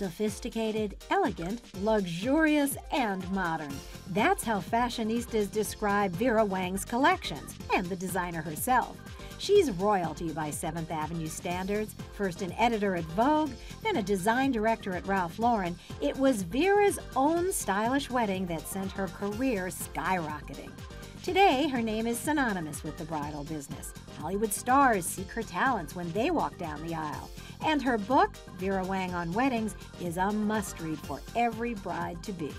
Sophisticated, elegant, luxurious, and modern. That's how fashionistas describe Vera Wang's collections, and the designer herself. She's royalty by 7th Avenue standards, first an editor at Vogue, then a design director at Ralph Lauren. It was Vera's own stylish wedding that sent her career skyrocketing. Today, her name is synonymous with the bridal business. Hollywood stars seek her talents when they walk down the aisle. And her book, Vera Wang on Weddings, is a must-read for every bride-to-be.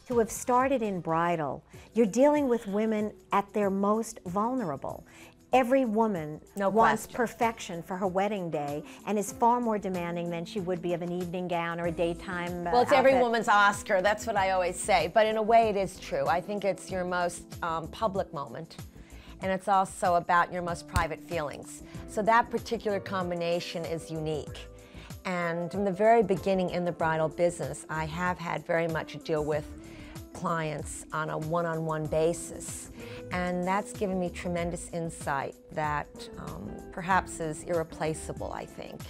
To have started in bridal, you're dealing with women at their most vulnerable. Every woman wants perfection for her wedding day and is far more demanding than she would be of an evening gown or a daytime Well, it's outfit. every woman's Oscar. That's what I always say. But in a way, it is true. I think it's your most public moment. And it's also about your most private feelings. So that particular combination is unique. And from the very beginning in the bridal business, I have had very much to deal with clients on a one-on-one basis. And that's given me tremendous insight that perhaps is irreplaceable, I think.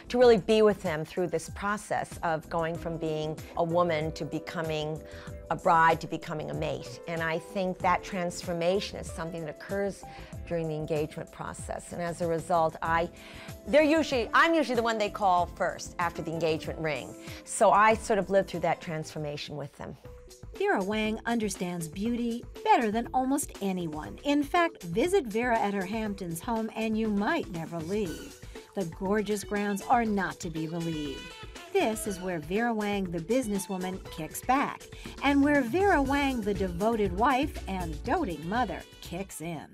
To really be with them through this process of going from being a woman to becoming a bride to becoming a mate. And I think that transformation is something that occurs during the engagement process. And as a result, I'm usually the one they call first after the engagement ring. So I sort of live through that transformation with them. Vera Wang understands beauty better than almost anyone. In fact, visit Vera at her Hamptons home and you might never leave. The gorgeous grounds are not to be believed. This is where Vera Wang, the businesswoman, kicks back, and where Vera Wang, the devoted wife and doting mother, kicks in.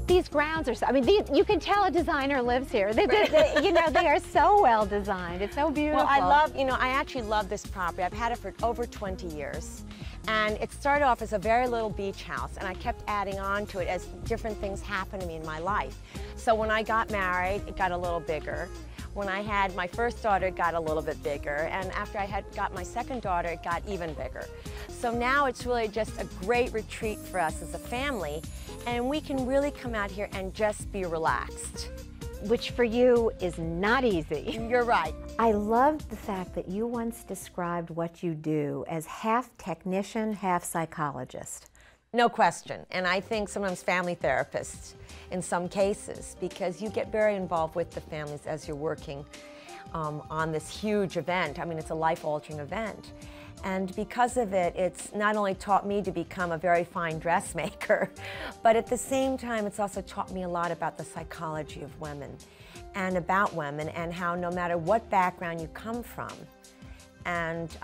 These grounds are so, I mean, you can tell a designer lives here. You know, they are so well designed. It's so beautiful. Well, I actually love this property. I've had it for over 20 years. And it started off as a very little beach house, and I kept adding on to it as different things happened to me in my life. So when I got married, it got a little bigger. When I had my first daughter, it got a little bit bigger. And after I had got my second daughter, it got even bigger. So now it's really just a great retreat for us as a family. And we can really come out here and just be relaxed. Which for you is not easy. You're right. I loved the fact that you once described what you do as half technician, half psychologist. No question. And I think sometimes family therapists in some cases, because you get very involved with the families as you're working on this huge event. I mean, it's a life-altering event. And because of it, it's not only taught me to become a very fine dressmaker, but at the same time, it's also taught me a lot about the psychology of women and about women and how no matter what background you come from and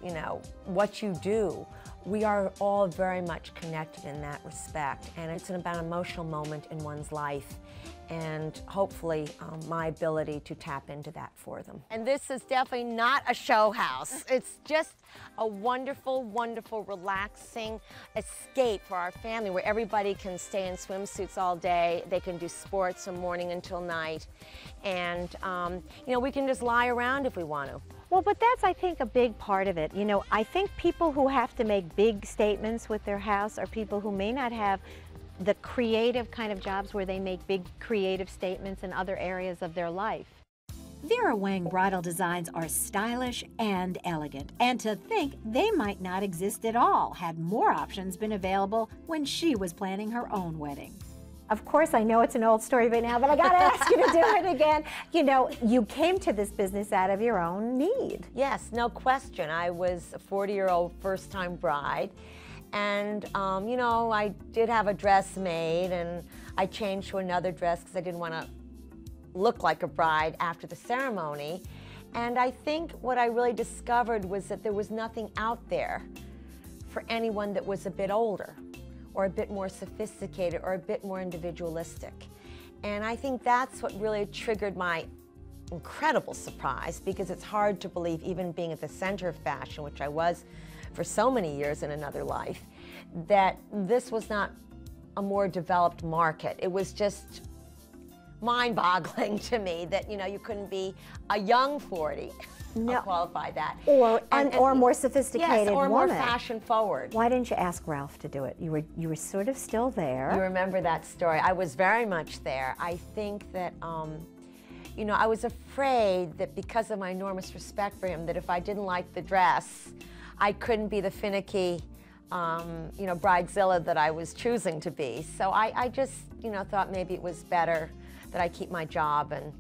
you know, what you do, we are all very much connected in that respect. And it's about an emotional moment in one's life and hopefully my ability to tap into that for them. And this is definitely not a show house. It's just a wonderful, wonderful, relaxing escape for our family where everybody can stay in swimsuits all day. They can do sports from morning until night. And, you know, we can just lie around if we want to. Well, but that's, I think, a big part of it. You know, I think people who have to make big statements with their house are people who may not have the creative kind of jobs where they make big creative statements in other areas of their life. Vera Wang bridal designs are stylish and elegant, and to think they might not exist at all had more options been available when she was planning her own wedding. Of course, I know it's an old story by now, but I gotta ask you to do it again. You know, you came to this business out of your own need. Yes, no question. I was a 40-year-old first-time bride, and you know, I did have a dress made, and I changed to another dress because I didn't want to look like a bride after the ceremony. And I think what I really discovered was that there was nothing out there for anyone that was a bit older, or a bit more sophisticated, or a bit more individualistic. And I think that's what really triggered my incredible surprise, because it's hard to believe, even being at the center of fashion, which I was for so many years in another life, that this was not a more developed market. It was just mind-boggling to me that, you know, you couldn't be a young 40. I'll qualify that. Or more sophisticated or woman. more fashion forward. Why didn't you ask Ralph to do it? You were sort of still there. You remember that story. I was very much there. I think that, you know, I was afraid that because of my enormous respect for him, that if I didn't like the dress, I couldn't be the finicky, you know, bridezilla that I was choosing to be. So I just, you know, thought maybe it was better that I keep my job and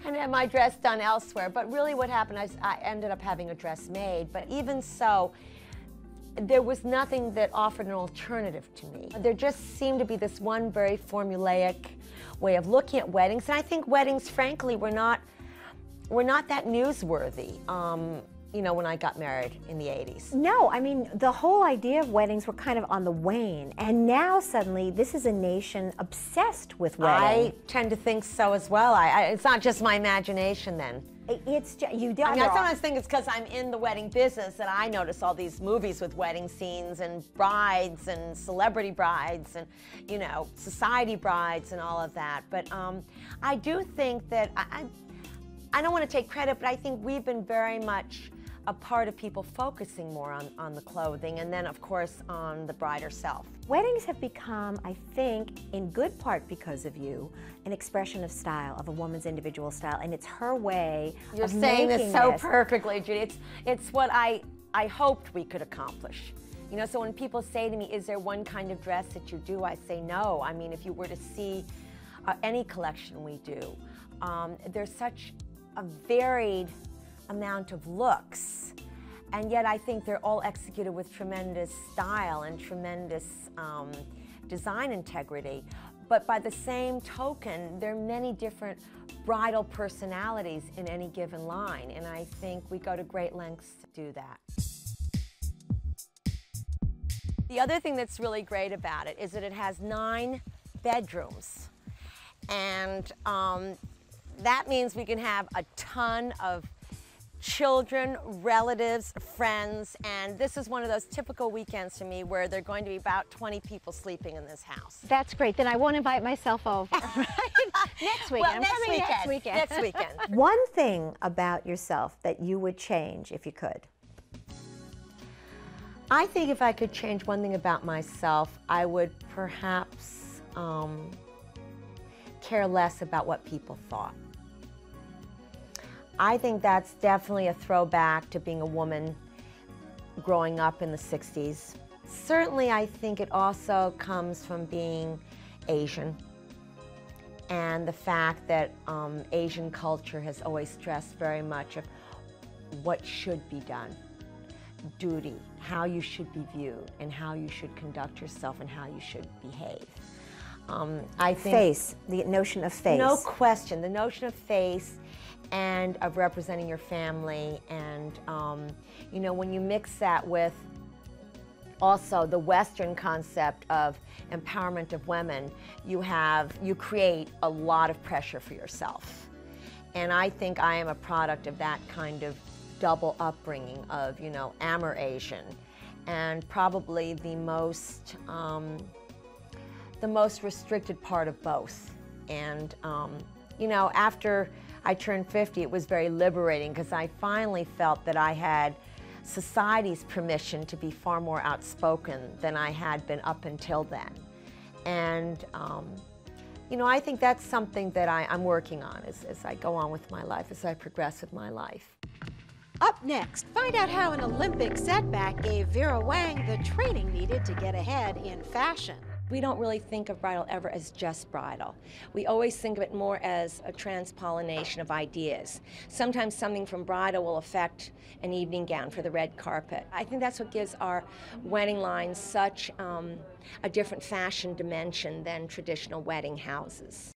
and have my dress done elsewhere. But really what happened is I ended up having a dress made. But even so, there was nothing that offered an alternative to me. There just seemed to be this one very formulaic way of looking at weddings. And I think weddings, frankly, were not that newsworthy. You know, when I got married in the 80s. No, I mean, the whole idea of weddings were kind of on the wane, and now suddenly this is a nation obsessed with weddings. I tend to think so as well. It's not just my imagination then. It's just, you don't. I mean, I sometimes think it's because I'm in the wedding business that I notice all these movies with wedding scenes and brides and celebrity brides and, you know, society brides and all of that. But I do think that, I don't want to take credit, but I think we've been very much a part of people focusing more on the clothing and then, of course, on the bride herself. Weddings have become, I think, in good part because of you, an expression of style, of a woman's individual style, and it's her way You're of saying making this so perfectly, Judy. It's what I hoped we could accomplish. You know, so when people say to me, is there one kind of dress that you do, I say no. I mean, if you were to see any collection we do, there's such a varied amount of looks, and yet I think they're all executed with tremendous style and tremendous design integrity. But by the same token, there are many different bridal personalities in any given line, and I think we go to great lengths to do that. The other thing that's really great about it is that it has 9 bedrooms, and that means we can have a ton of children, relatives, friends, and this is one of those typical weekends for me where there are going to be about 20 people sleeping in this house. That's great. Then I won't invite myself over. Right? Next weekend. Well, I'm coming next weekend. Next weekend. One thing about yourself that you would change if you could? I think if I could change one thing about myself, I would perhaps care less about what people thought. I think that's definitely a throwback to being a woman growing up in the 60s. Certainly, I think it also comes from being Asian and the fact that Asian culture has always stressed very much of what should be done, duty, how you should be viewed, and how you should conduct yourself and how you should behave. I think Face, the notion of face. No question, the notion of face and of representing your family, and you know, when you mix that with also the Western concept of empowerment of women, you create a lot of pressure for yourself. And I think I am a product of that kind of double upbringing of, you know, Amer-Asian, and probably the most restricted part of both. And you know, after I turned 50, it was very liberating because I finally felt that I had society's permission to be far more outspoken than I had been up until then. And you know, I think that's something that I'm working on as I go on with my life, as I progress with my life. Up next, find out how an Olympic setback gave Vera Wang the training needed to get ahead in fashion. We don't really think of bridal ever as just bridal. We always think of it more as a transpollination of ideas. Sometimes something from bridal will affect an evening gown for the red carpet. I think that's what gives our wedding line such a different fashion dimension than traditional wedding houses.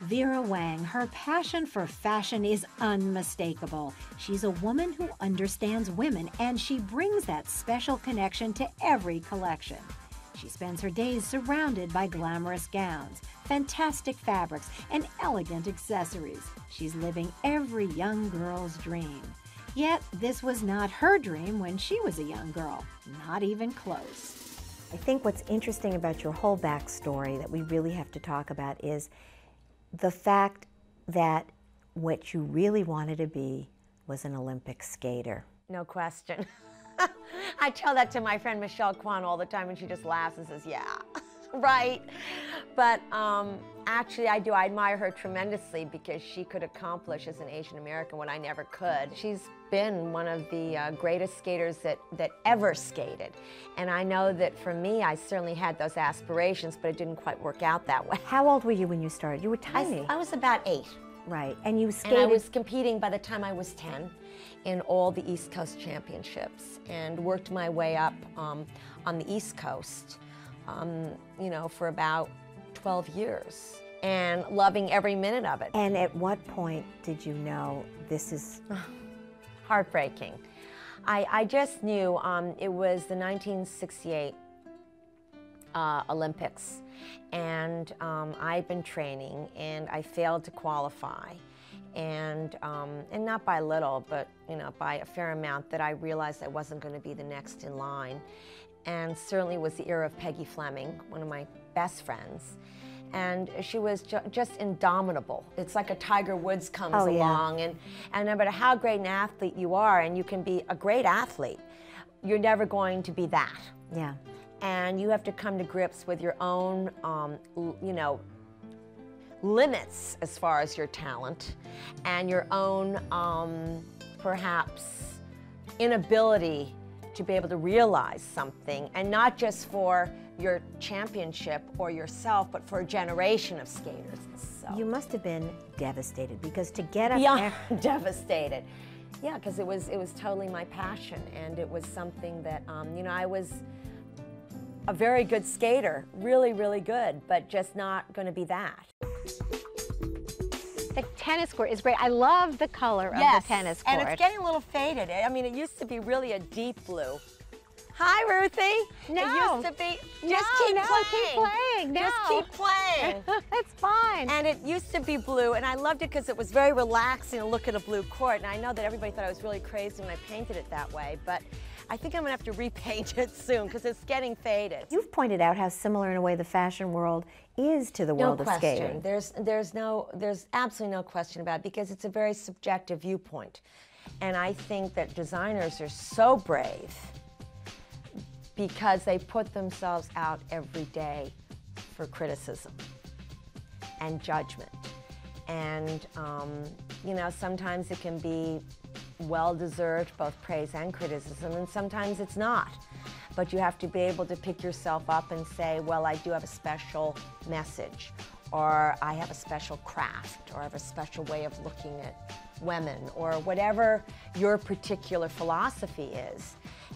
Vera Wang, her passion for fashion is unmistakable. She's a woman who understands women, and she brings that special connection to every collection. She spends her days surrounded by glamorous gowns, fantastic fabrics, and elegant accessories. She's living every young girl's dream. Yet, this was not her dream when she was a young girl, not even close. I think what's interesting about your whole backstory that we really have to talk about is the fact that what you really wanted to be was an Olympic skater. No question. I tell that to my friend Michelle Kwan all the time, and she just laughs and says, yeah. Right. But actually, I do. I admire her tremendously because she could accomplish as an Asian American what I never could. She's been one of the greatest skaters that ever skated. And I know that for me, I certainly had those aspirations, but it didn't quite work out that way. How old were you when you started? You were tiny. I was about 8. Right. And you skated? And I was competing by the time I was 10 in all the East Coast championships and worked my way up on the East Coast, you know, for about 12 years and loving every minute of it. And at what point did you know this is... Heartbreaking. I just knew it was the 1968 Olympics, and I'd been training, and I failed to qualify, and not by a little, but you know, by a fair amount, that I realized I wasn't going to be the next in line. And certainly it was the era of Peggy Fleming, one of my best friends. And she was just indomitable. It's like a Tiger Woods comes along, and no matter how great an athlete you are, and you can be a great athlete, you're never going to be that. Yeah. And you have to come to grips with your own, you know, limits as far as your talent, and your own, perhaps, inability to be able to realize something, and not just for your championship or yourself, but for a generation of skaters. So. You must have been devastated, because to get up beyond devastated. Yeah, because it was totally my passion, and it was something that, you know, I was a very good skater, really, really good, but just not going to be that. The tennis court is great. I love the color of the tennis court. And it's getting a little faded. I mean, it used to be really a deep blue. Hi, Ruthie. No. It used to be, just keep playing. No. Just keep playing. It's fine. And it used to be blue, and I loved it because it was very relaxing to look at a blue court. And I know that everybody thought I was really crazy when I painted it that way, but I think I'm gonna have to repaint it soon because it's getting faded. You've pointed out how similar in a way the fashion world is to the world of skating. There's absolutely no question about it, because it's a very subjective viewpoint. And I think that designers are so brave because they put themselves out every day for criticism and judgment. And, you know, sometimes it can be well-deserved, both praise and criticism, and sometimes it's not. But you have to be able to pick yourself up and say, well, I do have a special message, or I have a special craft, or I have a special way of looking at women, or whatever your particular philosophy is.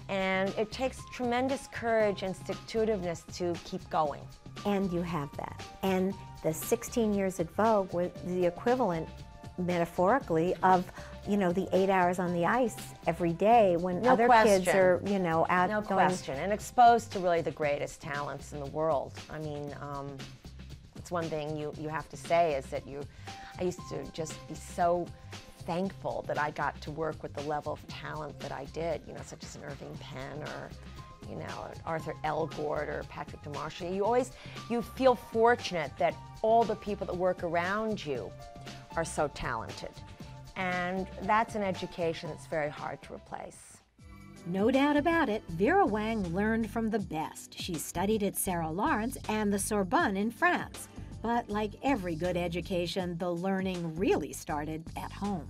And it takes tremendous courage and stick-to-itiveness to keep going. And you have that. And the 16 years at Vogue were the equivalent, metaphorically, of, you know, the 8 hours on the ice every day when other kids are, you know, out No going. question. And exposed to really the greatest talents in the world. I mean, it's one thing you have to say is that I used to just be so thankful that I got to work with the level of talent that I did, you know, such as an Irving Penn, or, you know, Arthur Elgort, or Patrick DeMarchia. You feel fortunate that all the people that work around you are so talented. And that's an education that's very hard to replace. No doubt about it, Vera Wang learned from the best. She studied at Sarah Lawrence and the Sorbonne in France. But like every good education, the learning really started at home.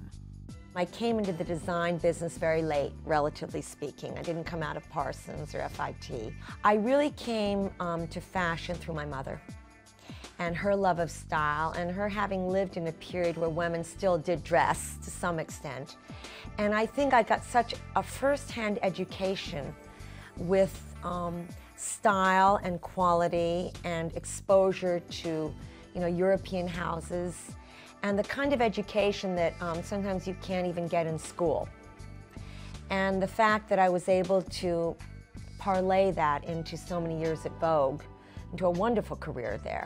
I came into the design business very late, relatively speaking. I didn't come out of Parsons or FIT. I really came to fashion through my mother, and her love of style, and her having lived in a period where women still did dress to some extent. And I think I got such a first-hand education with style and quality and exposure to, you know, European houses, and the kind of education that sometimes you can't even get in school. And the fact that I was able to parlay that into so many years at Vogue, into a wonderful career there,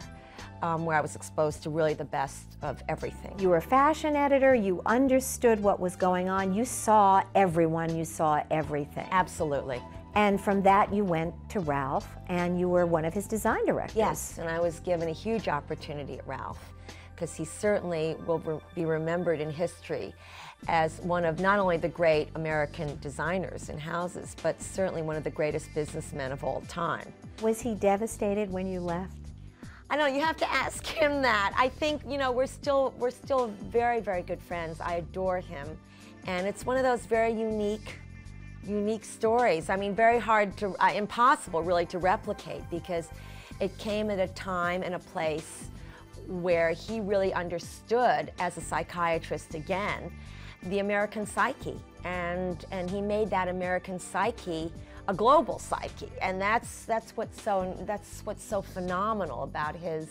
where I was exposed to really the best of everything. You were a fashion editor, you understood what was going on, you saw everyone, you saw everything. Absolutely. And from that you went to Ralph, and you were one of his design directors. Yes, and I was given a huge opportunity at Ralph because he certainly will be remembered in history as one of not only the great American designers and houses, but certainly one of the greatest businessmen of all time. Was he devastated when you left? I know, you have to ask him that. I think, you know, we're still very, very good friends. I adore him. And it's one of those very unique stories. I mean, very hard to, impossible really to replicate, because it came at a time and a place where he really understood, as a psychiatrist again, the American psyche. And he made that American psyche a global psyche, and that's what's so phenomenal about his,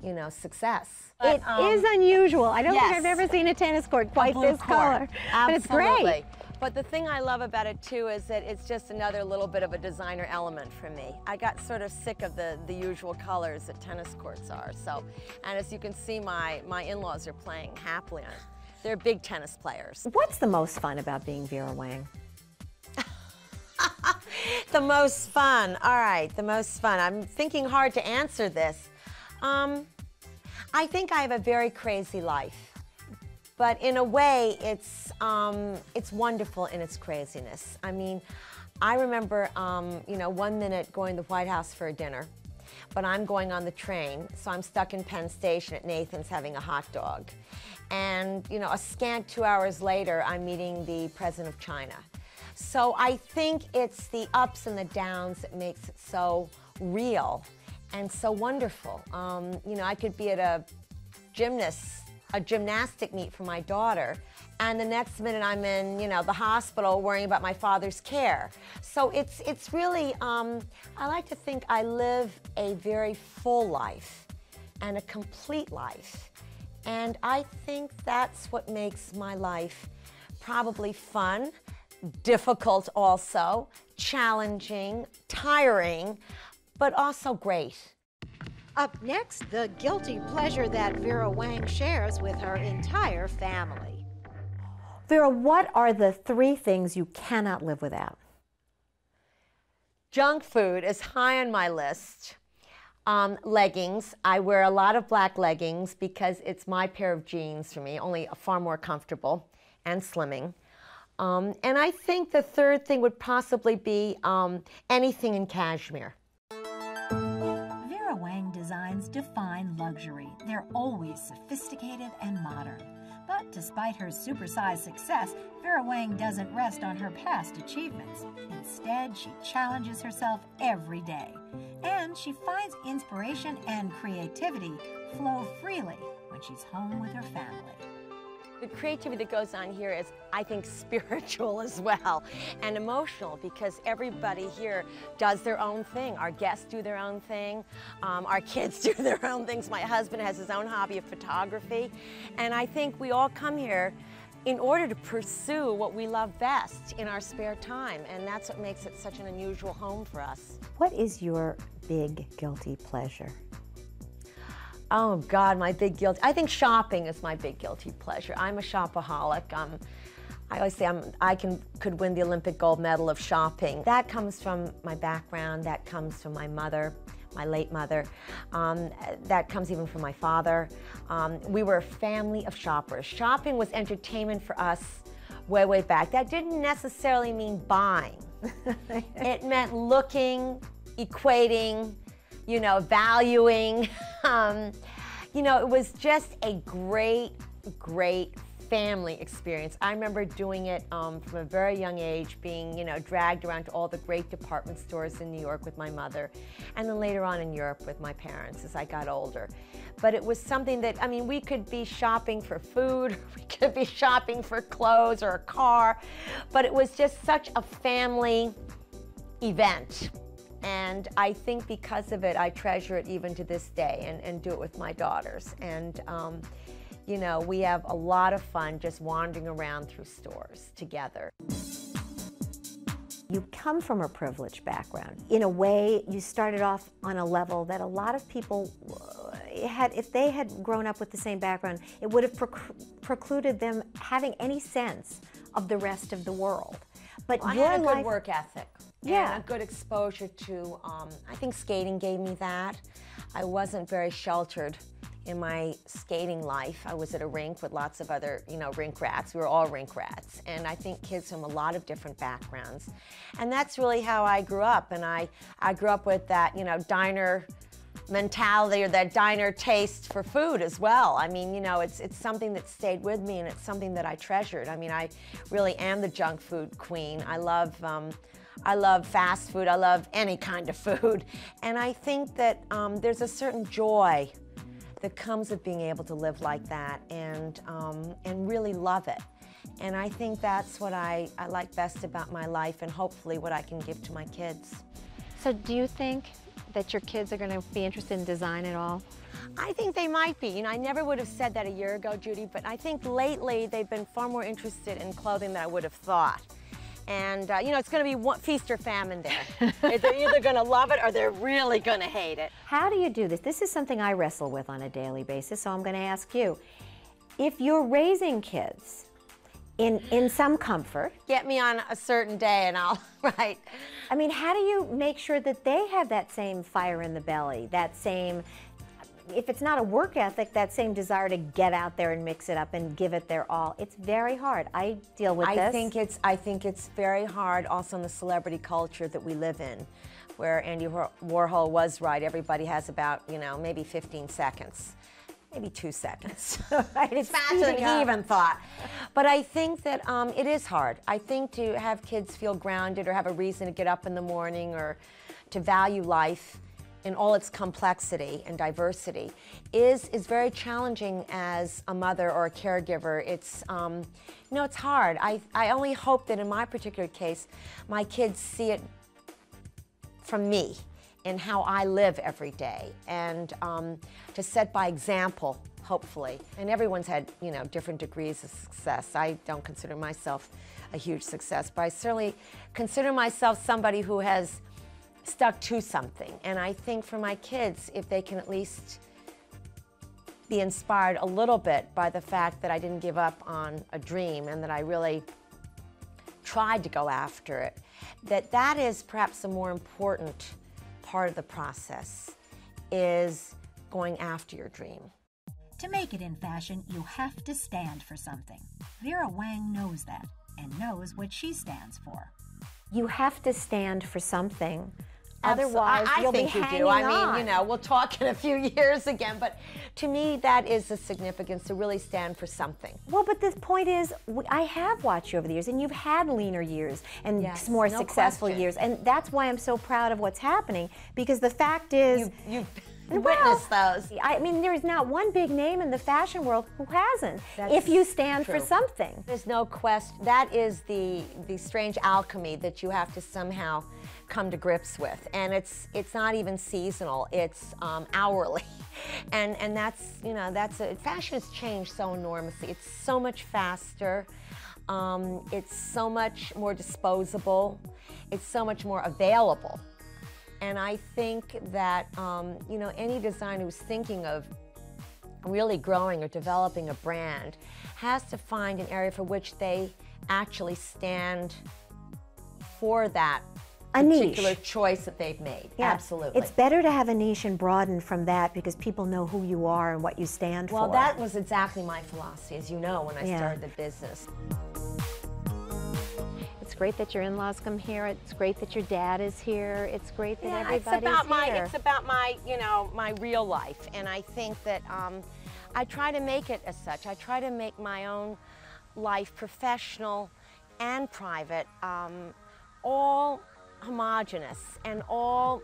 you know, success. It is unusual. I don't think I've ever seen a tennis court quite this color, but it's great. But the thing I love about it too is that it's just another little bit of a designer element for me. I got sort of sick of the usual colors that tennis courts are. So, and as you can see, my in-laws are playing happily on it. They're big tennis players. What's the most fun about being Vera Wang? The most fun. All right, the most fun. I'm thinking hard to answer this. I think I have a very crazy life, but in a way, it's wonderful in its craziness. I mean, I remember, you know, one minute going to the White House for a dinner, but I'm going on the train, so I'm stuck in Penn Station at Nathan's having a hot dog. And, you know, a scant 2 hours later, I'm meeting the President of China. So I think it's the ups and the downs that makes it so real and so wonderful. You know, I could be at a gymnastic meet for my daughter, and the next minute I'm in, you know, the hospital worrying about my father's care. So it's really, I like to think I live a very full life and a complete life. And I think that's what makes my life probably fun, difficult also, challenging, tiring, but also great. Up next, the guilty pleasure that Vera Wang shares with her entire family. Vera, what are the 3 things you cannot live without? Junk food is high on my list. Leggings. I wear a lot of black leggings because it's my pair of jeans for me, only far more comfortable and slimming. And I think the 3rd thing would possibly be anything in cashmere. Vera Wang designs define luxury. They're always sophisticated and modern. But despite her supersized success, Vera Wang doesn't rest on her past achievements. Instead, she challenges herself every day. And she finds inspiration and creativity flow freely when she's home with her family. The creativity that goes on here is, I think, spiritual as well and emotional, because everybody here does their own thing. Our guests do their own thing. Our kids do their own things. My husband has his own hobby of photography. And I think we all come here in order to pursue what we love best in our spare time. And that's what makes it such an unusual home for us. What is your big guilty pleasure? Oh God, my big guilty. I think shopping is my big guilty pleasure. I'm a shopaholic. I always say could win the Olympic gold medal of shopping. That comes from my background. That comes from my mother, my late mother. That comes even from my father. We were a family of shoppers. Shopping was entertainment for us way, way back. That didn't necessarily mean buying. It meant looking, equating, you know, valuing. You know, it was just a great, great family experience. I remember doing it from a very young age, being, you know, dragged around to all the great department stores in New York with my mother, and then later on in Europe with my parents as I got older. But it was something that, I mean, we could be shopping for food, we could be shopping for clothes or a car, but it was just such a family event. And I think because of it, I treasure it even to this day, and do it with my daughters. And, you know, we have a lot of fun just wandering around through stores together. You come from a privileged background. In a way, you started off on a level that a lot of people had, if they had grown up with the same background, it would have precluded them having any sense of the rest of the world. But well, your I had a life, good work ethic. yeah, And a good exposure to, I think skating gave me that. I wasn't very sheltered in my skating life, I was at a rink with lots of other, rink rats. We were all rink rats. And I think kids from a lot of different backgrounds. And that's really how I grew up. And I grew up with that, diner mentality or that diner taste for food as well. I mean, it's something that stayed with me, and it's something that I treasured. I mean, I really am the junk food queen. I love fast food. I love any kind of food. And I think that there's a certain joy that comes with being able to live like that and really love it. And I think that's what I like best about my life, and hopefully what I can give to my kids. So do you think that your kids are going to be interested in design at all? I think they might be. I never would have said that a year ago, Judy, but I think lately they've been far more interested in clothing than I would have thought. And, it's going to be feast or famine there. They're either going to love it or they're really going to hate it. How do you do this? This is something I wrestle with on a daily basis, so I'm going to ask you. If you're raising kids in some comfort. Get me on a certain day and I'll, right. I mean, how do you make sure that they have that same fire in the belly, that same, if it's not a work ethic, that same desire to get out there and mix it up and give it their all? It's very hard. I deal with this. I think it's very hard also in the celebrity culture that we live in, where Andy Warhol was right. Everybody has about, maybe 15 seconds. Maybe 2 seconds. Right, it's faster than he even thought. But I think that it is hard. I think to have kids feel grounded or have a reason to get up in the morning or to value life in all its complexity and diversity is very challenging as a mother or a caregiver. It's, it's hard. I only hope that in my particular case, my kids see it from me in how I live every day, and to set by example, hopefully. And everyone's had, different degrees of success. I don't consider myself a huge success, but I certainly consider myself somebody who has stuck to something. And I think for my kids, if they can at least be inspired a little bit by the fact that I didn't give up on a dream and that I really tried to go after it, that is perhaps a more important part of the process, is going after your dream. To make it in fashion, you have to stand for something. Vera Wang knows that and knows what she stands for. You have to stand for something. Otherwise, you'll be hanging on. I mean, we'll talk in a few years again, but to me, that is the significance, to really stand for something. Well, but the point is, I have watched you over the years, and you've had leaner years and more successful years, and that's why I'm so proud of what's happening, because the fact is... You've witnessed those. I mean, there is not one big name in the fashion world who hasn't, if you stand for something. There's no question. That is the strange alchemy that you have to somehow come to grips with, and it's not even seasonal, it's hourly, and that's fashion has changed so enormously. It's so much faster, it's so much more disposable, it's so much more available, and I think that any designer who's thinking of really growing or developing a brand has to find an area for which they actually stand for that particular choice that they've made. Yeah. Absolutely. It's better to have a niche and broaden from that, because people know who you are and what you stand for. Well, that was exactly my philosophy, as you know, when I started the business. It's great that your in-laws come here. It's great that your dad is here. It's great that everybody's here. It's about my, my real life, and I think that I try to make it as such. I try to make my own life, professional and private, all homogenous and all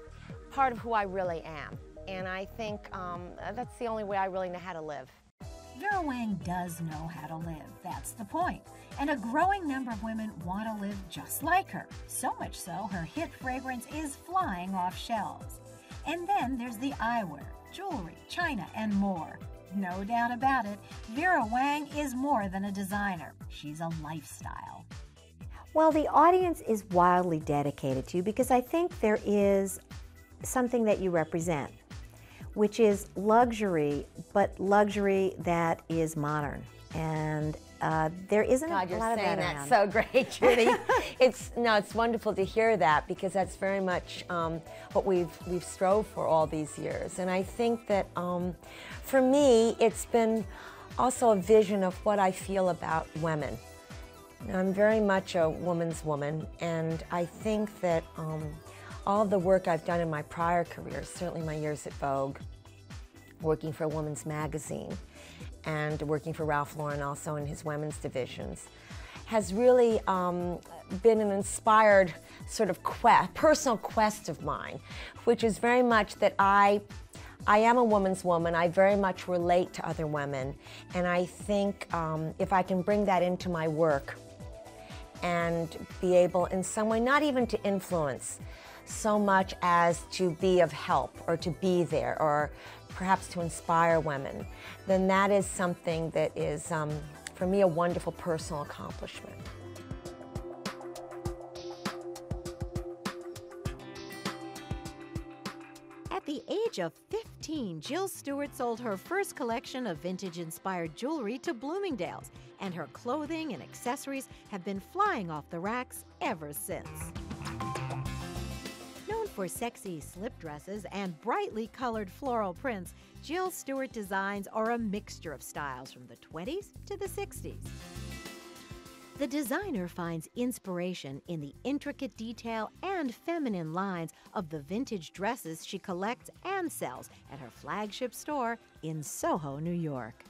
part of who I really am. And I think that's the only way I really know how to live. Vera Wang does know how to live, that's the point. And a growing number of women want to live just like her. So much so, her hit fragrance is flying off shelves. And then there's the eyewear, jewelry, china, and more. No doubt about it, Vera Wang is more than a designer. She's a lifestyle. Well, the audience is wildly dedicated to you, because I think there is something that you represent, which is luxury, but luxury that is modern. And there isn't God, a you're lot of saying that that around. so great, Judy. It's wonderful to hear that, because that's very much what we've strove for all these years. And I think that for me, it's been also a vision of what I feel about women. I'm very much a woman's woman, and I think that all of the work I've done in my prior career, certainly my years at Vogue, working for a women's magazine, and working for Ralph Lauren also in his women's divisions, has really been an inspired sort of personal quest of mine, which is very much that I am a woman's woman. I very much relate to other women, and I think if I can bring that into my work and be able in some way, not even to influence so much as to be of help or to be there or perhaps to inspire women, then that is something that is, for me, a wonderful personal accomplishment. At the age of 15, Jill Stewart sold her first collection of vintage-inspired jewelry to Bloomingdale's, and her clothing and accessories have been flying off the racks ever since. Known for sexy slip dresses and brightly colored floral prints, Jill Stewart designs are a mixture of styles from the 20s to the 60s. The designer finds inspiration in the intricate detail and feminine lines of the vintage dresses she collects and sells at her flagship store in Soho, New York.